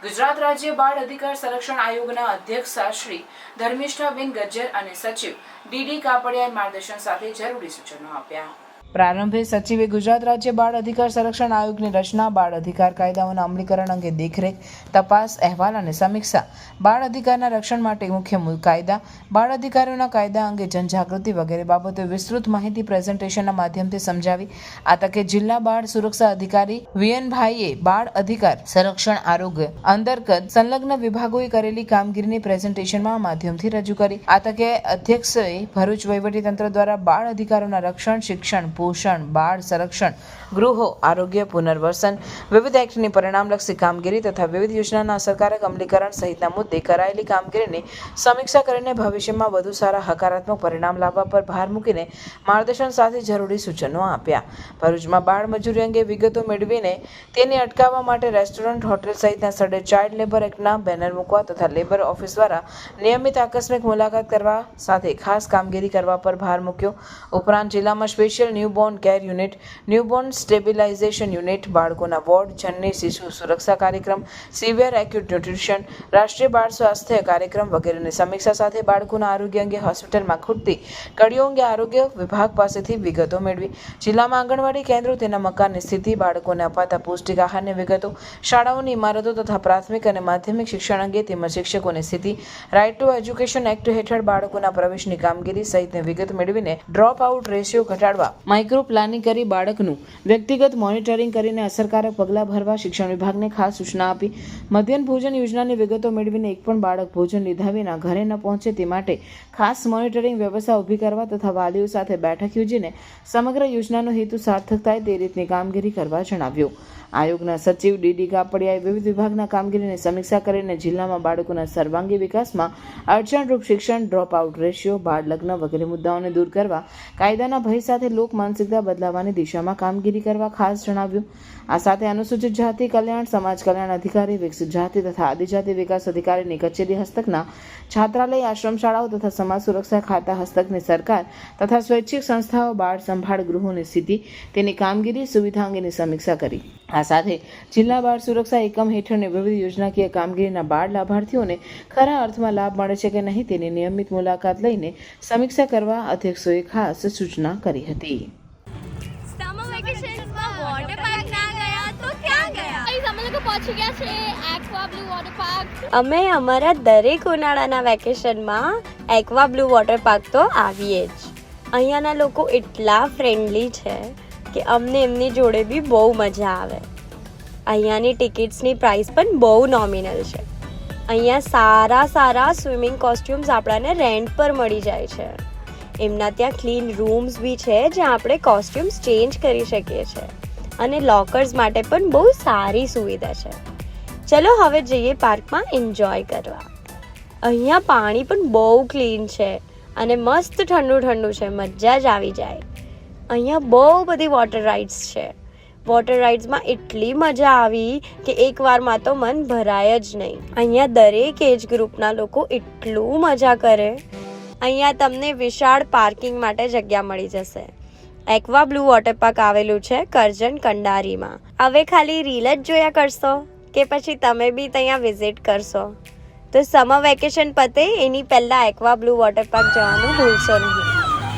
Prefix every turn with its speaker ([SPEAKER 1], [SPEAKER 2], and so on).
[SPEAKER 1] ગુજરાત રાજ્ય બાળ અધિકાર સંરક્ષણ આયોગના અધ્યક્ષ શ્રી ધર્મિષ્ઠાબેન ગજ્જર અને સચિવ ડીડી કાપડિયાએ માર્ગદર્શન સાથે જરૂરી સૂચનો આપ્યા. પ્રારંભે સચિવે ગુજરાત રાજ્ય બાળ અધિકાર સંરક્ષણ આયોગની રચના, બાળ અધિકાર કાયદાઓના અમલીકરણ અંગે દેખરેખ, તપાસ, અહેવાલ અને સમીક્ષા, બાળ અધિકારના રક્ષણ માટે મુખ્ય મૂળ કાયદા, બાળ અધિકારોના કાયદા અંગે જનજાગૃતિ વગેરે બાબતે વિસ્તૃત માહિતી પ્રેઝન્ટેશનના માધ્યમથી સમજાવી. આ તકે જિલ્લા બાળ સુરક્ષા અધિકારી વીએનભાઈએ બાળ અધિકાર સંરક્ષણ આરોગ્ય અંતર્ગત સંલગ્ન વિભાગોએ કરેલી કામગીરીની પ્રેઝન્ટેશનમાં માધ્યમથી રજૂ કરી. આ તકે અધ્યક્ષએ ભરૂચ વહીવટીતંત્ર દ્વારા બાળ અધિકારોના રક્ષણ, શિક્ષણ, પોષણ, બાળ સંરક્ષણ, ગૃહો, આરોગ્ય, પુનર્વસન, વિવિધ એક્ટની પરિણામલક્ષી કામગીરી તથા વિવિધ યોજનાના અસરકારક અમલીકરણ સહિતના મુદ્દે કરાયેલી કામગીરીની સમીક્ષા કરીને ભવિષ્યમાં વધુ સારા હકારાત્મક પરિણામ લાવવા પર ભાર મૂકીને માર્ગદર્શન સાથે જરૂરી સૂચનો આપ્યા. ભરૂચમાં બાળ મજૂરી અંગે વિગતો મેળવીને તેને અટકાવવા માટે રેસ્ટોરન્ટ, હોટેલ સહિતના સ્થળે ચાઇલ્ડ લેબર એક્ટના બેનર મૂકવા તથા લેબર ઓફિસ દ્વારા નિયમિત આકસ્મિક મુલાકાત કરવા સાથે ખાસ કામગીરી કરવા પર ભાર મૂક્યો. ઉપરાંત જિલ્લામાં special newborn care unit, newborn stabilisation unit, બાળકોના વોર્ડ, જનની શિશુ સુરક્ષા કાર્યક્રમ, સિવિયર એક્યુટ ન્યુટ્રિશન, રાષ્ટ્રીય બાળ સ્વાસ્થ્ય કાર્યક્રમ વગેરેની સમીક્ષા સાથે બાળકોના આરોગ્ય અંગે હોસ્પિટલમાં ખૂટતી કડીઓ અંગે આરોગ્ય વિભાગ પાસેથી વિગતો મેળવી. જિલ્લામાં આંગણવાડી કેન્દ્રો, તેના મકાનની સ્થિતિ, બાળકોને અપાતા પૌષ્ટિક આહારની વિગતો, શાળાઓની ઇમારતો તથા પ્રાથમિક અને માધ્યમિક શિક્ષણ અંગે તેમજ શિક્ષકોની સ્થિતિ, રાઇટ ટુ એજ્યુકેશન એક્ટ હેઠળ બાળકોના પ્રવેશની કામગીરી સહિતની વિગત મેળવીને ડ્રોપ આઉટ રેશિયો ઘટાડવા માઇક્રો પ્લાનિંગ કરી બાળકનું વ્યક્તિગત મોનિટરિંગ કરીને અસરકારક પગલાં ભરવા શિક્ષણ વિભાગને ખાસ સૂચના આપી. મધ્યાહન ભોજન યોજનાની વિગતો મેળવીને એક પણ બાળક ભોજન લીધા વિના ઘરે ન પહોંચે તે માટે ખાસ મોનિટરિંગ વ્યવસ્થા ઊભી કરવા તથા વાલીઓ સાથે બેઠક યોજીને સમગ્ર યોજનાનો હેતુ સાર્થક થાય તે રીતની કામગીરી કરવા જણાવ્યું. આયોગના સચિવ ડીડી કાપડિયાએ વિવિધ વિભાગના કામગીરીની સમીક્ષા કરીને જિલ્લામાં બાળકોના સર્વાંગી વિકાસમાં અડચણરૂપ શિક્ષણ, ડ્રોપ આઉટ રેશિયો, બાળ લગ્ન વગેરે મુદ્દાઓને દૂર કરવા, કાયદાના ભય સાથે લોક માનસિકતા બદલાવવાની દિશામાં કામગીરી કરવા ખાસ જણાવ્યું. આ સાથે અનુસૂચિત જાતિ કલ્યાણ, સમાજ કલ્યાણ અધિકારી, વિકસિત જાતિ તથા આદિજાતિ વિકાસ અધિકારીની કચેરી હસ્તકના છાત્રાલય, આશ્રમ શાળાઓ તથા સમાજ સુરક્ષા ખાતા હસ્તકની સરકાર તથા સ્વૈચ્છિક સંસ્થાઓ બાળ સંભાળ ગૃહોની સ્થિતિ, તેની કામગીરી, સુવિધા અંગેની સમીક્ષા કરી. આ સાથે જિલ્લા બાળ સુરક્ષા એકમ હેઠળની વિવિધ યોજનાકીય કામગીરીના બાળ લાભાર્થીઓને ખરા અર્થમાં લાભ મળે છે કે નહીં તેની નિયમિત મુલાકાત લઈને સમીક્ષા કરવા અધ્યક્ષોએ ખાસ સૂચના કરી હતી.
[SPEAKER 2] અમે અમારા દરેક ઉનાળાના વેકેશનમાં એક્વા બ્લુ વોટર પાર્ક તો આવીએ જ. અહીંયાના લોકો એટલા ફ્રેન્ડલી છે કે અમને એમની જોડે બી બહુ મજા આવે. અહીંયાની ટિકિટ્સની પ્રાઇસ પણ બહુ નોમિનલ છે. અહીંયા સારા સ્વિમિંગ કોસ્ટ્યુમ્સ આપણાને રેન્ટ પર મળી જાય છે. એમના ત્યાં ક્લીન રૂમ્સ બી છે જ્યાં આપણે કોસ્ટ્યુમ્સ ચેન્જ કરી શકીએ છીએ અને લોકર્સ માટે પણ બહુ સારી સુવિધા છે. ચલો હવે જઈએ પાર્કમાં એન્જોય કરવા. અહીંયા પાણી પણ બહુ ક્લીન છે અને મસ્ત ઠંડુ છે, મજા જ આવી જાય. અહીંયા બહુ બધી વોટર રાઇડ્સ છે. વોટર રાઇડ્સમાં એટલી મજા આવી કે એકવારમાં તો મન ભરાય જ નહીં. અહીંયા દરેક એજ ગ્રુપના લોકો એટલું મજા કરે. અહીંયા તમને વિશાળ પાર્કિંગ માટે જગ્યા મળી જશે. એક્વા બ્લુ વોટર પાર્ક આવેલું છે કરજણ કંડારીમાં. હવે ખાલી રીલ જ જોયા કરશો કે પછી તમે બી ત્યાં વિઝિટ કરશો? તો સમર વેકેશન પતે એની પહેલાં એક્વા બ્લુ વોટર પાર્ક જવાનું ભૂલશો નહીં.